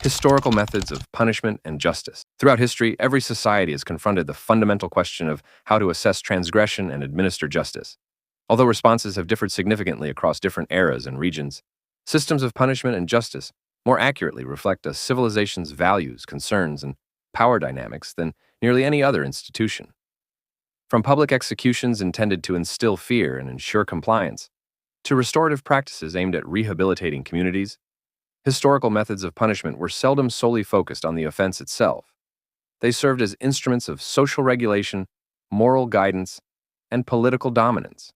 Historical methods of punishment and justice. Throughout history, every society has confronted the fundamental question of how to assess transgression and administer justice. Although responses have differed significantly across different eras and regions, systems of punishment and justice more accurately reflect a civilization's values, concerns, and power dynamics than nearly any other institution. From public executions intended to instill fear and ensure compliance, to restorative practices aimed at rehabilitating communities, historical methods of punishment were seldom solely focused on the offense itself. They served as instruments of social regulation, moral guidance, and political dominance.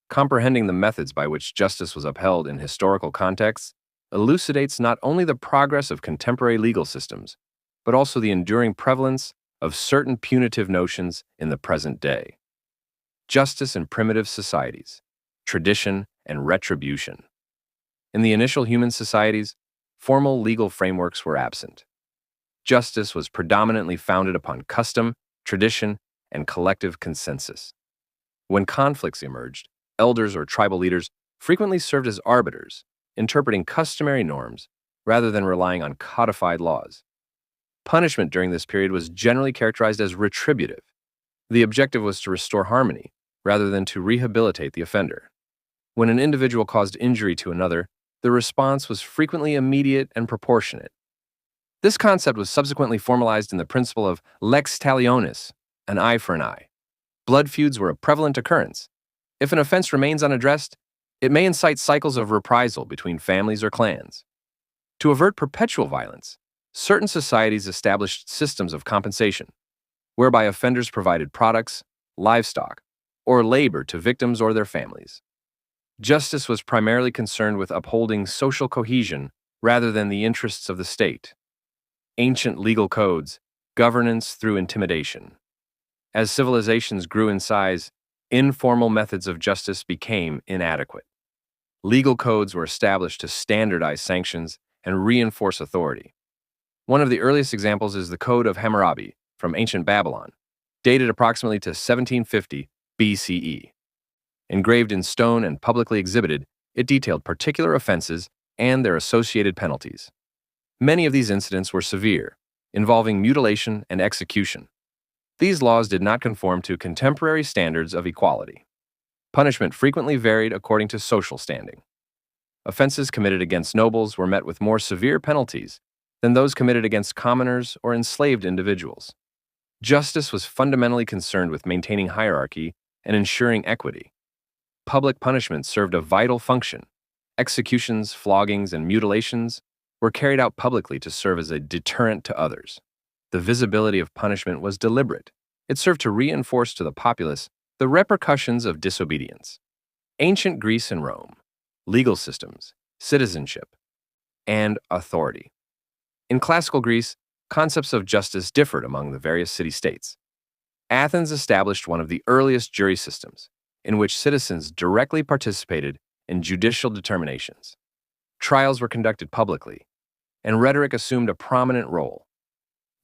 Comprehending the methods by which justice was upheld in historical contexts elucidates not only the progress of contemporary legal systems, but also the enduring prevalence of certain punitive notions in the present day. Justice in primitive societies, tradition and retribution. In the initial human societies, formal legal frameworks were absent. Justice was predominantly founded upon custom, tradition, and collective consensus. When conflicts emerged, elders or tribal leaders frequently served as arbiters, interpreting customary norms rather than relying on codified laws. Punishment during this period was generally characterized as retributive. The objective was to restore harmony rather than to rehabilitate the offender. When an individual caused injury to another, the response was frequently immediate and proportionate. This concept was subsequently formalized in the principle of lex talionis, an eye for an eye. Blood feuds were a prevalent occurrence. If an offense remains unaddressed, it may incite cycles of reprisal between families or clans. To avert perpetual violence, certain societies established systems of compensation, whereby offenders provided products, livestock, or labor to victims or their families. Justice was primarily concerned with upholding social cohesion rather than the interests of the state. Ancient legal codes, governance through intimidation. As civilizations grew in size, informal methods of justice became inadequate. Legal codes were established to standardize sanctions and reinforce authority. One of the earliest examples is the Code of Hammurabi from ancient Babylon, dated approximately to 1750 BCE. Engraved in stone and publicly exhibited, it detailed particular offenses and their associated penalties. Many of these incidents were severe, involving mutilation and execution. These laws did not conform to contemporary standards of equality. Punishment frequently varied according to social standing. Offenses committed against nobles were met with more severe penalties than those committed against commoners or enslaved individuals. Justice was fundamentally concerned with maintaining hierarchy and ensuring equity. Public punishment served a vital function. Executions, floggings, and mutilations were carried out publicly to serve as a deterrent to others. The visibility of punishment was deliberate. It served to reinforce to the populace the repercussions of disobedience. Ancient Greece and Rome, legal systems, citizenship, and authority. In classical Greece, concepts of justice differed among the various city-states. Athens established one of the earliest jury systems, in which citizens directly participated in judicial determinations. Trials were conducted publicly, and rhetoric assumed a prominent role.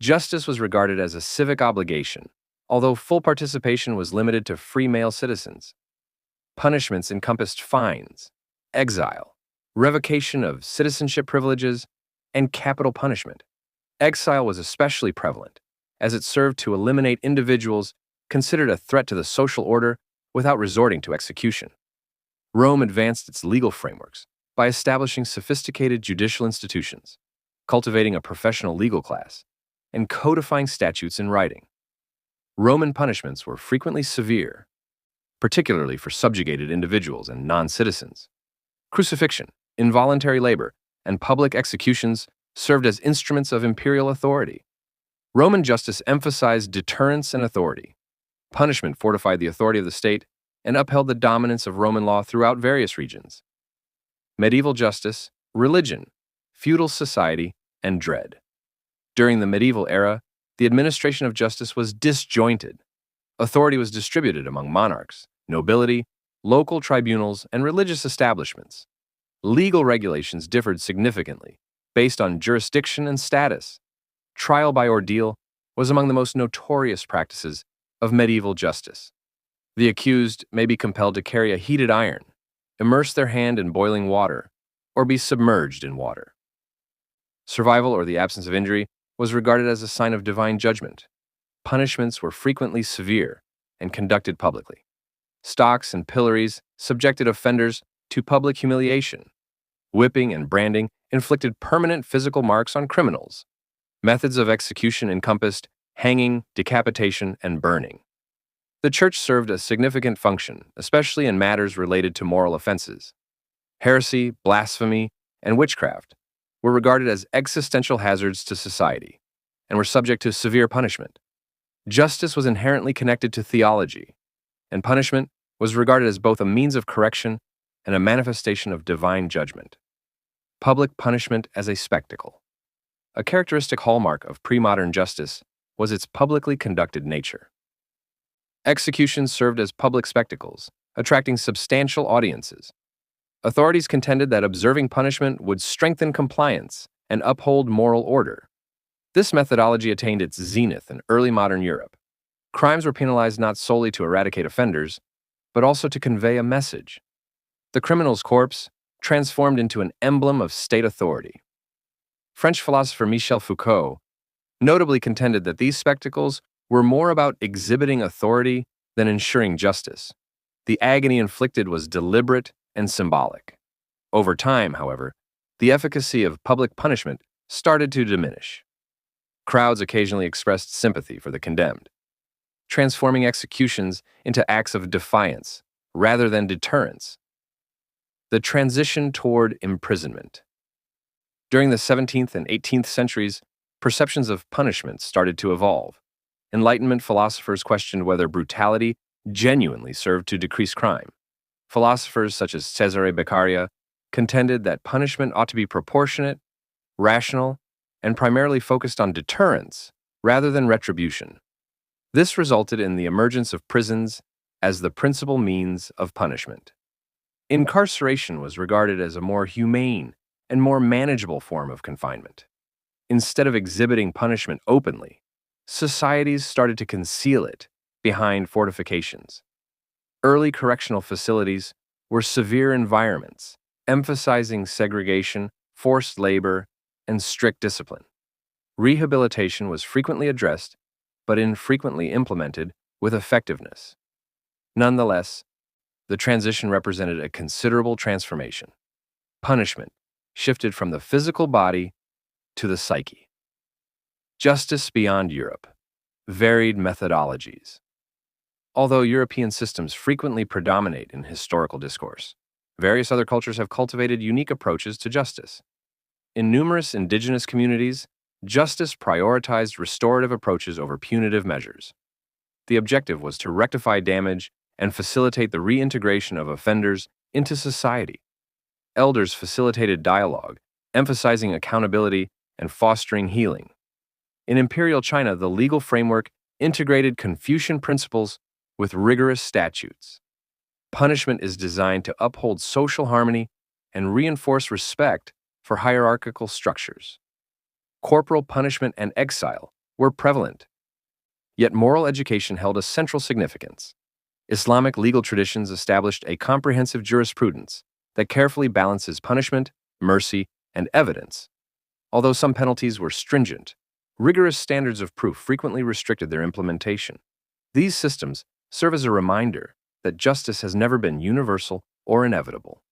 Justice was regarded as a civic obligation, although full participation was limited to free male citizens. Punishments encompassed fines, exile, revocation of citizenship privileges, and capital punishment. Exile was especially prevalent, as it served to eliminate individuals considered a threat to the social order without resorting to execution. Rome advanced its legal frameworks by establishing sophisticated judicial institutions, cultivating a professional legal class, and codifying statutes in writing. Roman punishments were frequently severe, particularly for subjugated individuals and non-citizens. Crucifixion, involuntary labor, and public executions served as instruments of imperial authority. Roman justice emphasized deterrence and authority. Punishment fortified the authority of the state and upheld the dominance of Roman law throughout various regions. Medieval justice, religion, feudal society, and dread. During the medieval era, the administration of justice was disjointed. Authority was distributed among monarchs, nobility, local tribunals, and religious establishments. Legal regulations differed significantly, based on jurisdiction and status. Trial by ordeal was among the most notorious practices of medieval justice. The accused may be compelled to carry a heated iron, immerse their hand in boiling water, or be submerged in water. Survival or the absence of injury was regarded as a sign of divine judgment. Punishments were frequently severe and conducted publicly. Stocks and pillories subjected offenders to public humiliation. Whipping and branding inflicted permanent physical marks on criminals. Methods of execution encompassed hanging, decapitation, and burning. The church served a significant function, especially in matters related to moral offenses. Heresy, blasphemy, and witchcraft were regarded as existential hazards to society and were subject to severe punishment. Justice was inherently connected to theology, and punishment was regarded as both a means of correction and a manifestation of divine judgment. Public punishment as a spectacle. A characteristic hallmark of pre-modern justice was its publicly conducted nature. Executions served as public spectacles, attracting substantial audiences. Authorities contended that observing punishment would strengthen compliance and uphold moral order. This methodology attained its zenith in early modern Europe. Crimes were penalized not solely to eradicate offenders, but also to convey a message. The criminal's corpse transformed into an emblem of state authority. French philosopher Michel Foucault notably contended that these spectacles were more about exhibiting authority than ensuring justice. The agony inflicted was deliberate and symbolic. Over time, however, the efficacy of public punishment started to diminish. Crowds occasionally expressed sympathy for the condemned, transforming executions into acts of defiance rather than deterrence. The transition toward imprisonment. During the 17th and 18th centuries, perceptions of punishment started to evolve. Enlightenment philosophers questioned whether brutality genuinely served to decrease crime. Philosophers such as Cesare Beccaria contended that punishment ought to be proportionate, rational, and primarily focused on deterrence rather than retribution. This resulted in the emergence of prisons as the principal means of punishment. Incarceration was regarded as a more humane and more manageable form of confinement. Instead of exhibiting punishment openly, societies started to conceal it behind fortifications. Early correctional facilities were severe environments, emphasizing segregation, forced labor, and strict discipline. Rehabilitation was frequently addressed, but infrequently implemented with effectiveness. Nonetheless, the transition represented a considerable transformation. Punishment shifted from the physical body to the psyche. Justice beyond Europe. Varied methodologies. Although European systems frequently predominate in historical discourse, various other cultures have cultivated unique approaches to justice. In numerous indigenous communities, justice prioritized restorative approaches over punitive measures. The objective was to rectify damage and facilitate the reintegration of offenders into society. Elders facilitated dialogue, emphasizing accountability and fostering healing. In Imperial China, the legal framework integrated Confucian principles with rigorous statutes. Punishment is designed to uphold social harmony and reinforce respect for hierarchical structures. Corporal punishment and exile were prevalent, yet moral education held a central significance. Islamic legal traditions established a comprehensive jurisprudence that carefully balances punishment, mercy, and evidence. Although some penalties were stringent, rigorous standards of proof frequently restricted their implementation. These systems serve as a reminder that justice has never been universal or inevitable.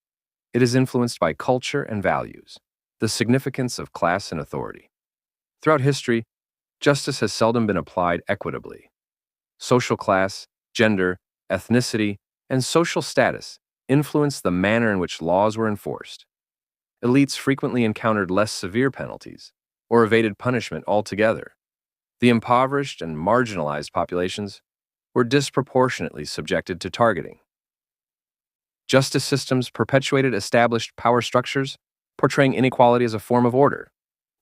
It is influenced by culture and values, the significance of class and authority. Throughout history, justice has seldom been applied equitably. Social class, gender, ethnicity, and social status influenced the manner in which laws were enforced. Elites frequently encountered less severe penalties or evaded punishment altogether. The impoverished and marginalized populations were disproportionately subjected to targeting. Justice systems perpetuated established power structures, portraying inequality as a form of order.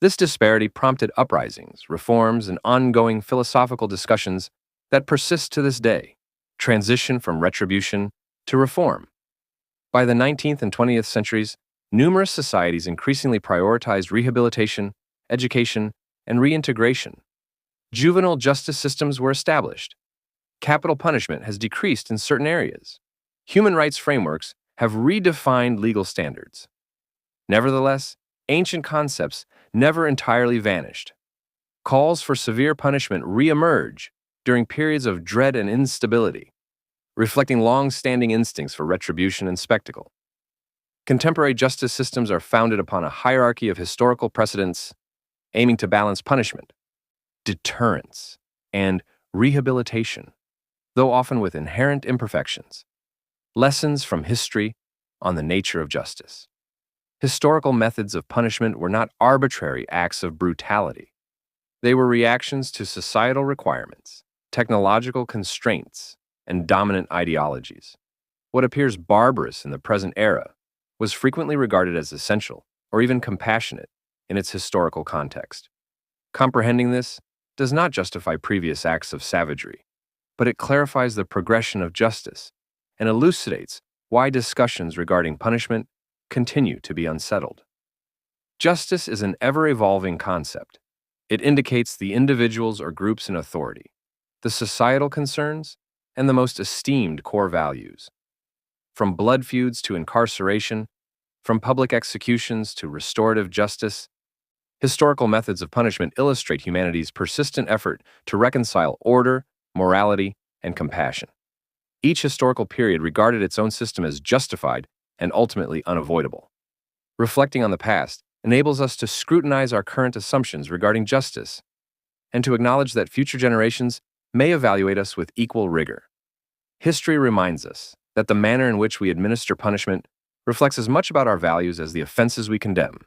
This disparity prompted uprisings, reforms, and ongoing philosophical discussions that persist to this day. Transition from retribution to reform. By the 19th and 20th centuries, numerous societies increasingly prioritized rehabilitation, education, and reintegration. Juvenile justice systems were established. Capital punishment has decreased in certain areas. Human rights frameworks have redefined legal standards. Nevertheless, ancient concepts never entirely vanished. Calls for severe punishment re-emerge during periods of dread and instability, reflecting long-standing instincts for retribution and spectacle. Contemporary justice systems are founded upon a hierarchy of historical precedents aiming to balance punishment, deterrence, and rehabilitation, though often with inherent imperfections. Lessons from history on the nature of justice. Historical methods of punishment were not arbitrary acts of brutality. They were reactions to societal requirements, technological constraints, and dominant ideologies. What appears barbarous in the present era was frequently regarded as essential or even compassionate in its historical context. Comprehending this does not justify previous acts of savagery, but it clarifies the progression of justice and elucidates why discussions regarding punishment continue to be unsettled. Justice is an ever-evolving concept. It indicates the individuals or groups in authority, the societal concerns, and the most esteemed core values. From blood feuds to incarceration, from public executions to restorative justice, historical methods of punishment illustrate humanity's persistent effort to reconcile order, morality, and compassion. Each historical period regarded its own system as justified and ultimately unavoidable. Reflecting on the past enables us to scrutinize our current assumptions regarding justice and to acknowledge that future generations may evaluate us with equal rigor. History reminds us that the manner in which we administer punishment reflects as much about our values as the offenses we condemn.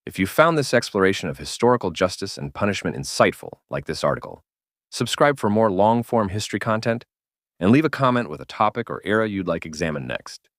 If you found this exploration of historical justice and punishment insightful, like this article, subscribe for more long-form history content and leave a comment with a topic or era you'd like examined next.